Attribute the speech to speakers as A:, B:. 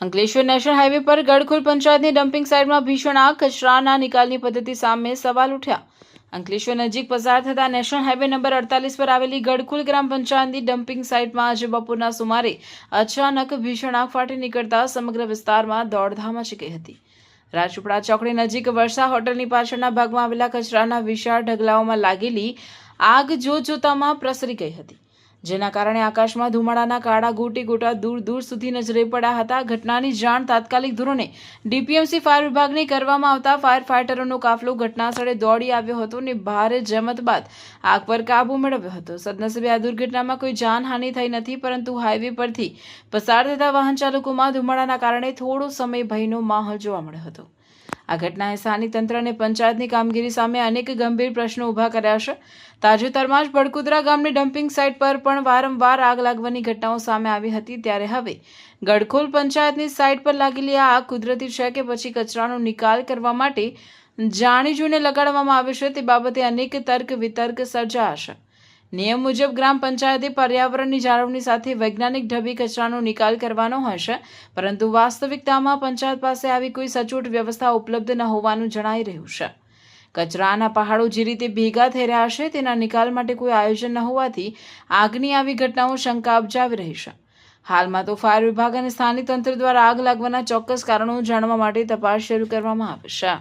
A: Ankleshwar national highway પર ગડખોલ પંચાયતની dumping સાઇટમાં ભીષણ આગ, કચરાના નિકાલની પદ્ધતિ સામે સવાલ ઉઠ્યા. અંકલેશ્વર નજીક પસાર થતા નેશનલ હાઈવે નંબર 48 પર આવેલી ગડખોલ ગ્રામ પંચાયતની ડમ્પિંગ સાઇટમાં આજે બપોરના સુમારે અચાનક ભીષણ આગ ફાટી નીકળતા સમગ્ર વિસ્તારમાં દોડધામ મચી ગઈ હતી. રાજપીપળા ચોકડી નજીક વર્ષા હોટલની પાછળના ભાગમાં આવેલા કચરાના વિશાળ ઢગલાઓમાં લાગેલી આગ જોતજોતામાં પ્રસરી ગઈ હતી, જેના કારણે આકાશમાં ધુમાડાના કાળા ગોટા દૂર દૂર સુધી નજરે પડ્યા હતા. ઘટનાની જાણ તાત્કાલિક ધોરણે ડીપીએમસી ફાયર વિભાગને કરવામાં આવતા ફાયર ફાઇટરોનો કાફલો ઘટનાસ્થળે દોડી આવ્યો હતો અને ભારે જહેમત બાદ આગ પર કાબુ મેળવ્યો હતો. સદનસીબે આ દુર્ઘટનામાં કોઈ જાનહાનિ થઈ નથી, પરંતુ હાઈવે પરથી પસાર થતા વાહન ચાલકોમાં ધુમાડાના કારણે થોડો સમય ભયનો માહોલ જોવા મળ્યો હતો. આ ઘટનાએ સ્થાનિક તંત્ર અને પંચાયતની કામગીરી સામે અનેક ગંભીર પ્રશ્નો ઊભા કર્યા છે. તાજેતરમાં જ બડકુદરા ગામની ડમ્પિંગ સાઇટ પર પણ વારંવાર આગ લાગવાની ઘટનાઓ સામે આવી હતી, ત્યારે હવે ગડખોલ પંચાયતની સાઇટ પર લાગેલી આ આગ કુદરતી છે કે પછી કચરાનો નિકાલ કરવા માટે જાણી જોઈને લગાડવામાં આવે છે, તે બાબતે અનેક તર્ક વિતર્ક સર્જાયા છે. નિયમ મુજબ ગ્રામ પંચાયતે પર્યાવરણની જાળવણી સાથે વૈજ્ઞાનિક ઢબે કચરાનો નિકાલ કરવાનો હોય છે, પરંતુ વાસ્તવિકતામાં પંચાયત પાસે આવી કોઈ સચોટ વ્યવસ્થા ઉપલબ્ધ ન હોવાનું જણાઈ રહ્યું છે. કચરાના પહાડો જે રીતે ભેગા થઈ રહ્યા છે, તેના નિકાલ માટે કોઈ આયોજન ન હોવાથી આગની આવી ઘટનાઓ શંકા ઉપજાવી રહી છે. હાલમાં તો ફાયર વિભાગ અને સ્થાનિક તંત્ર દ્વારા આગ લાગવાના ચોક્કસ કારણો જાણવા માટે તપાસ શરૂ કરવામાં આવી છે.